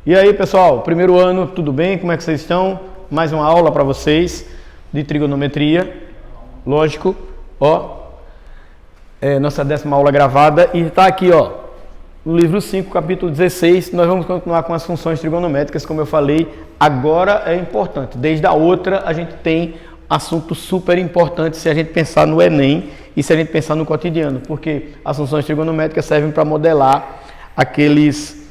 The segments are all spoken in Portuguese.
E aí, pessoal, primeiro ano, tudo bem? Como é que vocês estão? Mais uma aula para vocês de trigonometria. Lógico, ó, nossa 10ª aula gravada e está aqui, ó, no livro 5, capítulo 16. Nós vamos continuar com as funções trigonométricas, como eu falei. Agora é importante. Desde a outra, a gente tem assunto super importante se a gente pensar no Enem e se a gente pensar no cotidiano, porque as funções trigonométricas servem para modelar aqueles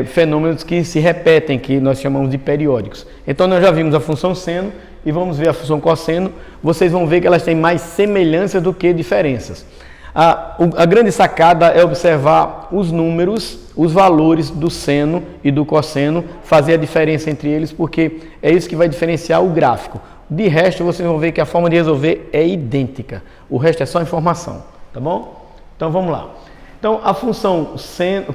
fenômenos que se repetem, que nós chamamos de periódicos. Então nós já vimos a função seno e vamos ver a função cosseno. Vocês vão ver que elas têm mais semelhanças do que diferenças. A grande sacada é observar os números, os valores do seno e do cosseno, fazer a diferença entre eles, porque é isso que vai diferenciar o gráfico. De resto, vocês vão ver que a forma de resolver é idêntica. O resto é só informação, tá bom? Então vamos lá. Então a função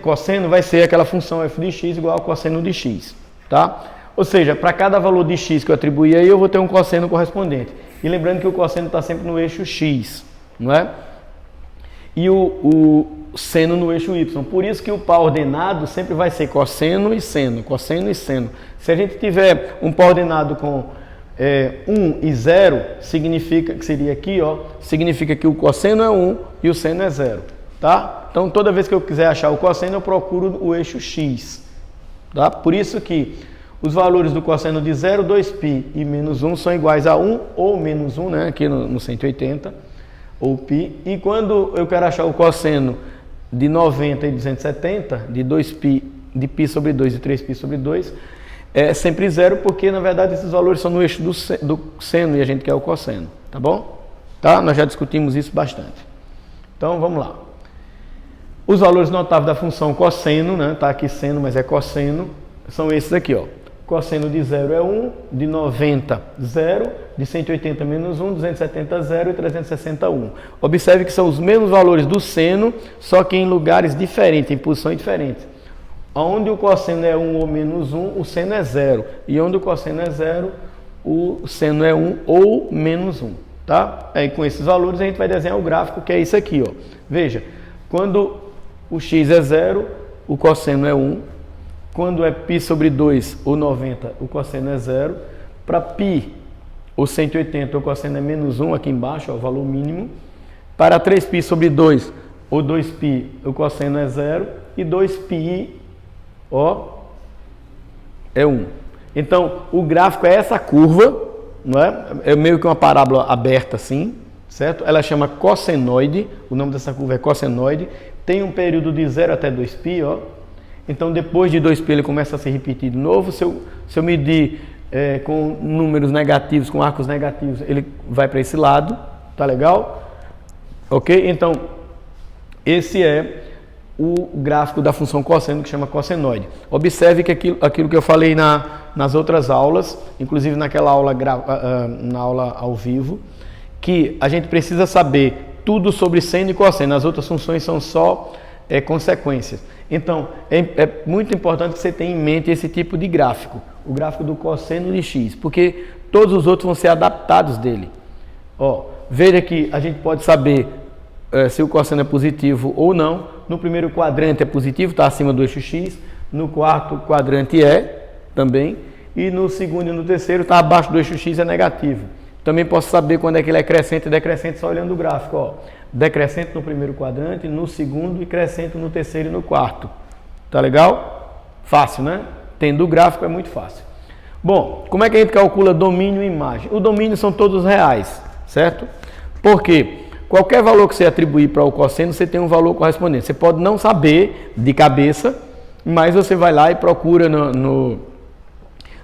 cosseno vai ser aquela função f de x igual ao cosseno de x, tá? Ou seja, para cada valor de x que eu atribuir aí, eu vou ter um cosseno correspondente. E lembrando que o cosseno está sempre no eixo x, não é? E o seno no eixo y. Por isso que o par ordenado sempre vai ser cosseno e seno, cosseno e seno. Se a gente tiver um par ordenado com 1 e 0, significa que seria aqui, ó, significa que o cosseno é 1 e o seno é 0, tá? Então toda vez que eu quiser achar o cosseno, eu procuro o eixo x, tá? Por isso que os valores do cosseno de 0, 2π e menos 1 são iguais a 1 ou menos 1, né? Aqui no 180, ou π. E quando eu quero achar o cosseno de 90 e 270, de 2π, de π sobre 2 e 3π sobre 2, é sempre 0, porque na verdade esses valores são no eixo do seno e a gente quer o cosseno, tá bom? Tá? Nós já discutimos isso bastante. Então vamos lá. Os valores notáveis da função cosseno, né? Tá aqui seno, mas é cosseno, são esses aqui, ó. Cosseno de 0 é 1, de 90, 0, de 180 menos 1, 270, 0 e 360, 1. Observe que são os mesmos valores do seno, só que em lugares diferentes, em posições diferentes. Onde o cosseno é 1 ou menos 1, o seno é 0. E onde o cosseno é 0, o seno é 1 ou menos 1. Tá? Aí com esses valores a gente vai desenhar o gráfico, que é isso aqui, ó. Veja, quando o x é 0, o cosseno é 1. Quando é π sobre 2 ou 90, o cosseno é 0. Para π ou 180, o cosseno é menos 1, aqui embaixo, ó, o valor mínimo. Para 3π sobre 2 ou 2π, o cosseno é 0. E 2π, ó, é 1. Então, o gráfico é essa curva, não é? É meio que uma parábola aberta assim, certo? Ela chama cossenoide, o nome dessa curva é cossenoide. Tem um período de 0 até 2π, ó. Então, depois de 2π, ele começa a se repetir de novo. Se eu medir com números negativos, com arcos negativos, ele vai para esse lado. Tá legal? Ok? Então, esse é o gráfico da função cosseno, que chama cossenoide. Observe que aquilo que eu falei nas outras aulas, inclusive naquela aula, na aula ao vivo, que a gente precisa saber tudo sobre seno e cosseno. As outras funções são só consequências. Então, é muito importante que você tenha em mente esse tipo de gráfico, o gráfico do cosseno de x, porque todos os outros vão ser adaptados dele. Ó, veja que a gente pode saber se o cosseno é positivo ou não. No primeiro quadrante é positivo, está acima do eixo x. No quarto quadrante é também. E no segundo e no terceiro está abaixo do eixo x, é negativo. Também posso saber quando é que ele é crescente e decrescente só olhando o gráfico, ó. Decrescente no primeiro quadrante, no segundo e crescente no terceiro e no quarto. Tá legal? Fácil, né? Tendo o gráfico é muito fácil. Bom, como é que a gente calcula domínio e imagem? O domínio são todos reais, certo? Por quê? Qualquer valor que você atribuir para o cosseno, você tem um valor correspondente. Você pode não saber de cabeça, mas você vai lá e procura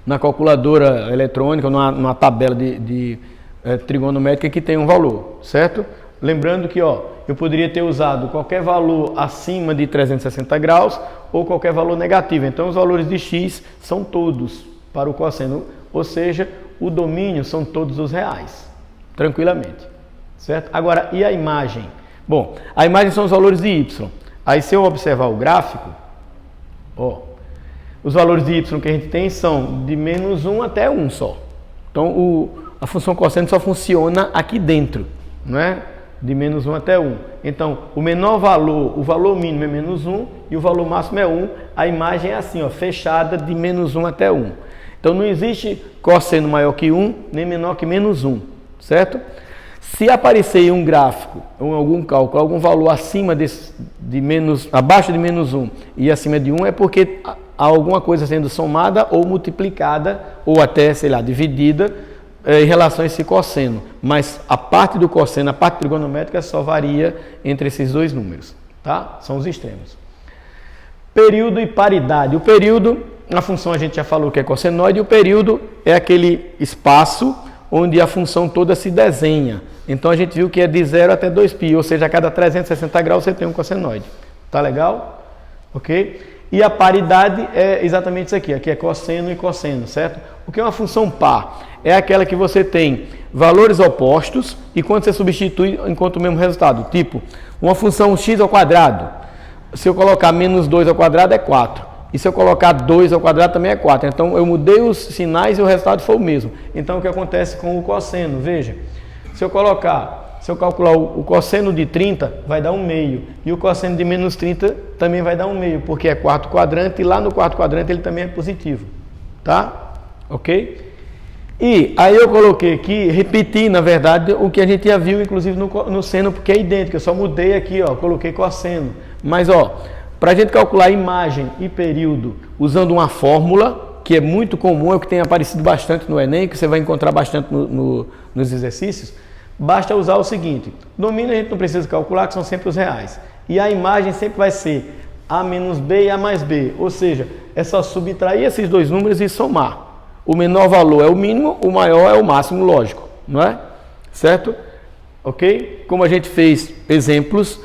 na calculadora eletrônica, numa tabela de trigonométrica que tem um valor, certo? Lembrando que, ó, eu poderia ter usado qualquer valor acima de 360 graus ou qualquer valor negativo. Então, os valores de x são todos para o cosseno, ou seja, o domínio são todos os reais, tranquilamente, certo? Agora, e a imagem? Bom, a imagem são os valores de y. Aí, se eu observar o gráfico, ó, os valores de y que a gente tem são de menos 1 até 1 só. Então, a função cosseno só funciona aqui dentro, não é? de menos 1 até 1. Então, o menor valor, o valor mínimo é menos 1 e o valor máximo é 1. A imagem é assim, ó, fechada de menos 1 até 1. Então, não existe cosseno maior que 1, nem menor que menos 1, certo? Se aparecer em um gráfico, ou em algum cálculo, algum valor acima abaixo de menos 1 e acima de 1, é porque há alguma coisa sendo somada ou multiplicada, ou até, sei lá, dividida, em relação a esse cosseno. Mas a parte do cosseno, a parte trigonométrica, só varia entre esses dois números, tá? São os extremos. Período e paridade. O período, a função a gente já falou que é cossenoide, e o período é aquele espaço onde a função toda se desenha. Então a gente viu que é de 0 até 2π, ou seja, a cada 360 graus você tem um cossenoide. Tá legal? Ok? E a paridade é exatamente isso aqui. Aqui é cosseno e cosseno, certo? O que é uma função par? É aquela que você tem valores opostos e quando você substitui, encontra o mesmo resultado. Tipo, uma função x ao quadrado. Se eu colocar menos 2 ao quadrado é 4. E se eu colocar 2 ao quadrado também é 4. Então eu mudei os sinais e o resultado foi o mesmo. Então o que acontece com o cosseno? Veja, se eu calcular o cosseno de 30, vai dar 1/2. E o cosseno de menos 30 também vai dar 1/2, porque é quarto quadrante e lá no quarto quadrante ele também é positivo. Tá? Ok? E aí eu coloquei aqui, repeti na verdade o que a gente já viu inclusive no seno, porque é idêntico. Eu só mudei aqui, ó, coloquei cosseno. Mas ó, para a gente calcular imagem e período usando uma fórmula, que é muito comum, é o que tem aparecido bastante no Enem, que você vai encontrar bastante nos exercícios, basta usar o seguinte: domínio a gente não precisa calcular, que são sempre os reais. E a imagem sempre vai ser A menos B e A mais B, ou seja, é só subtrair esses dois números e somar. O menor valor é o mínimo, o maior é o máximo, lógico, não é? Certo? Ok? Como a gente fez exemplos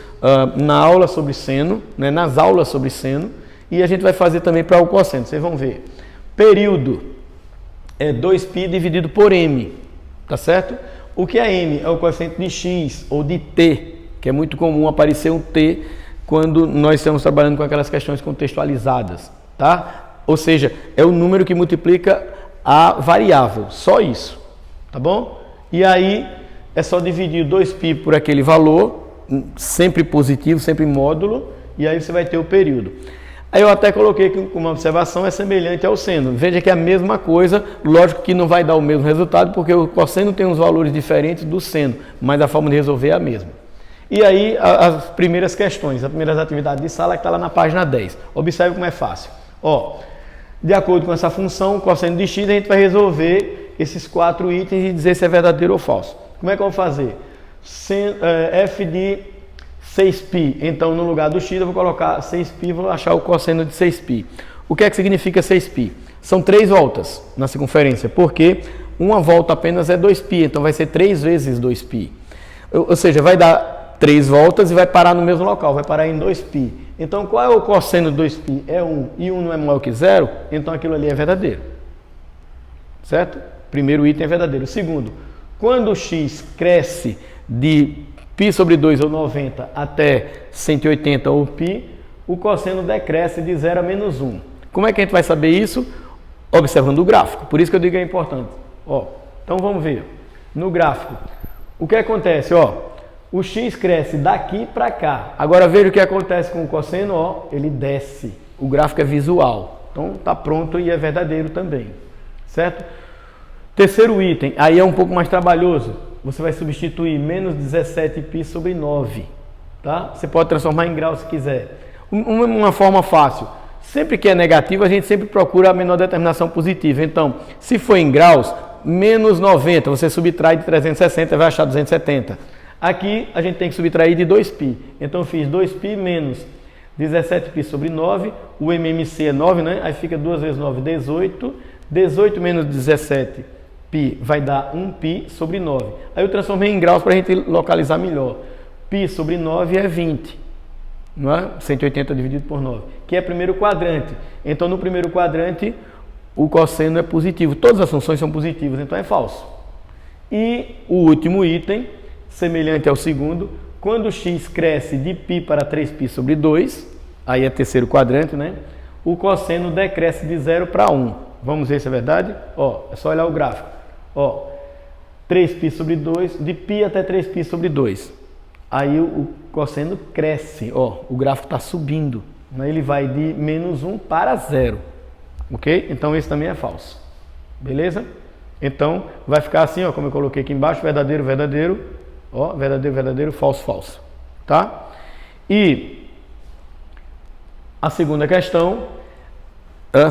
na aula sobre seno, né, nas aulas sobre seno, e a gente vai fazer também para o cosseno, vocês vão ver. Período é 2π dividido por m, tá certo? O que é m? É o coeficiente de x ou de t, que é muito comum aparecer um t quando nós estamos trabalhando com aquelas questões contextualizadas, tá? Ou seja, é o número que multiplica a variável, só isso, tá bom? E aí é só dividir 2π por aquele valor, sempre positivo, sempre módulo, e aí você vai ter o período. Aí eu até coloquei que uma observação é semelhante ao seno. Veja que é a mesma coisa, lógico que não vai dar o mesmo resultado, porque o cosseno tem uns valores diferentes do seno, mas a forma de resolver é a mesma. E aí as primeiras questões, as primeiras atividades de sala que está lá na página 10. Observe como é fácil. Ó, de acordo com essa função, cosseno de x, a gente vai resolver esses 4 itens e dizer se é verdadeiro ou falso. Como é que eu vou fazer? F de 6π, então no lugar do x eu vou colocar 6π e vou achar o cosseno de 6π. O que é que significa 6π? São 3 voltas na circunferência, porque uma volta apenas é 2π, então vai ser 3 vezes 2π. Ou seja, vai dar 3 voltas e vai parar no mesmo local, vai parar em 2π. Então qual é o cosseno de 2π? É 1 e 1 não é maior que 0, então aquilo ali é verdadeiro. Certo? Primeiro item é verdadeiro. Segundo, quando o x cresce de π sobre 2 ou 90 até 180 ou π, o cosseno decresce de 0 a menos 1. Como é que a gente vai saber isso? Observando o gráfico. Por isso que eu digo que é importante. Ó, então vamos ver. No gráfico, o que acontece? Ó, o x cresce daqui para cá. Agora veja o que acontece com o cosseno. Ó, ele desce. O gráfico é visual. Então está pronto e é verdadeiro também. Certo? Terceiro item, aí é um pouco mais trabalhoso. Você vai substituir menos 17π sobre 9. Tá? Você pode transformar em grau se quiser. Uma forma fácil. Sempre que é negativo, a gente sempre procura a menor determinação positiva. Então, se for em graus, menos 90, você subtrai de 360 e vai achar 270. Aqui, a gente tem que subtrair de 2π. Então, eu fiz 2π menos 17π sobre 9. O MMC é 9, né? Aí fica 2 vezes 9, 18. 18 menos 17π vai dar 1π sobre 9. Aí eu transformei em graus para a gente localizar melhor. Π sobre 9 é 20. Não é? 180 dividido por 9. Que é primeiro quadrante. Então, no primeiro quadrante, o cosseno é positivo. Todas as funções são positivas, então é falso. E o último item, semelhante ao segundo, quando x cresce de π para 3π sobre 2, aí é terceiro quadrante, né? O cosseno decresce de 0 para 1. Vamos ver se é verdade? Ó, é só olhar o gráfico. Ó, 3π sobre 2, de π até 3π sobre 2. aí o cosseno cresce, ó, o gráfico está subindo, né? Ele vai de menos 1 para 0, ok? Então esse também é falso, beleza? Então vai ficar assim, ó, como eu coloquei aqui embaixo, verdadeiro, verdadeiro, ó, verdadeiro, verdadeiro, falso, falso, tá? E a segunda questão,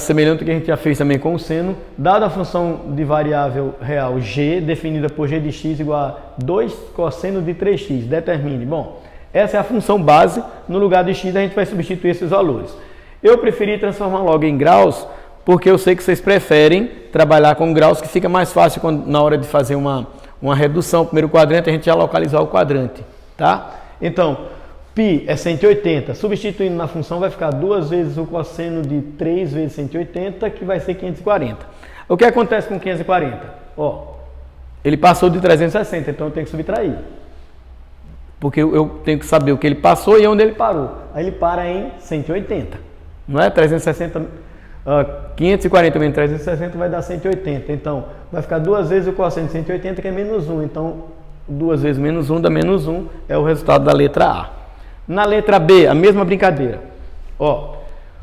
semelhante ao que a gente já fez também com o seno, dada a função de variável real g, definida por g de x igual a 2 cosseno de 3x, determine. Bom, essa é a função base, no lugar de x a gente vai substituir esses valores. Eu preferi transformar logo em graus, porque eu sei que vocês preferem trabalhar com graus, que fica mais fácil na hora de fazer uma redução, primeiro quadrante, a gente já localizar o quadrante, tá? Então, π é 180, substituindo na função vai ficar 2 vezes o cosseno de 3 vezes 180, que vai ser 540. O que acontece com 540? Ó, ele passou de 360, então eu tenho que subtrair. Porque eu tenho que saber o que ele passou e onde ele parou. Aí ele para em 180, não é? 540 menos 360 vai dar 180, então vai ficar 2 vezes o cosseno de 180, que é menos 1, então 2 vezes menos 1 dá menos 1, é o resultado da letra A. Na letra B, a mesma brincadeira, ó,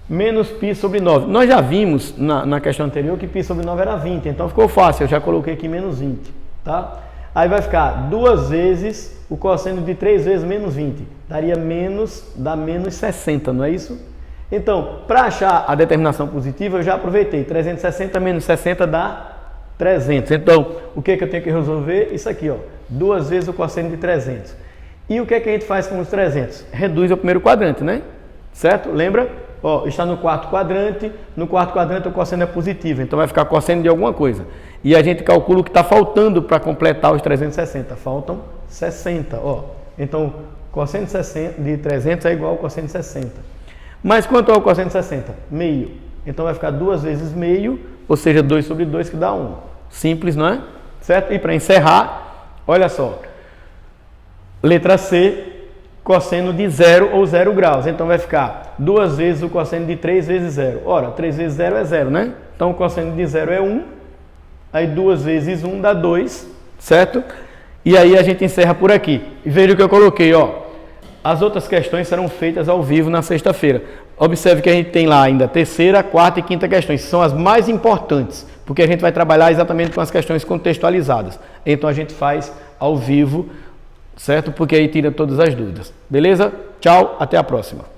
menos π sobre 9, nós já vimos na questão anterior que π sobre 9 era 20, então ficou fácil, eu já coloquei aqui menos 20, tá? Aí vai ficar 2 vezes o cosseno de 3 vezes menos 20, dá menos 60, não é isso? Então, para achar a determinação positiva, eu já aproveitei. 360 menos 60 dá 300. Então, o que eu tenho que resolver? Isso aqui, ó. 2 vezes o cosseno de 300. E o que a gente faz com os 300? Reduz ao primeiro quadrante, né? Certo? Lembra? Ó, está no quarto quadrante. No quarto quadrante o cosseno é positivo. Então, vai ficar cosseno de alguma coisa. E a gente calcula o que está faltando para completar os 360. Faltam 60, ó. Então, cosseno de 300 é igual ao cosseno de 60. Mas quanto é o cosseno de 60? Meio. Então vai ficar 2 vezes meio, ou seja, 2 sobre 2 que dá 1. Simples, não é? Certo? E para encerrar, olha só. Letra C, cosseno de 0 ou 0 graus. Então vai ficar 2 vezes o cosseno de 3 vezes 0. Ora, 3 vezes 0 é 0, né? Então o cosseno de 0 é 1. Aí 2 vezes 1 dá 2, certo? E aí a gente encerra por aqui. E veja o que eu coloquei, ó. As outras questões serão feitas ao vivo na sexta-feira. Observe que a gente tem lá ainda a terceira, quarta e quinta questões, que são as mais importantes, porque a gente vai trabalhar exatamente com as questões contextualizadas. Então a gente faz ao vivo, certo? Porque aí tira todas as dúvidas. Beleza? Tchau, até a próxima.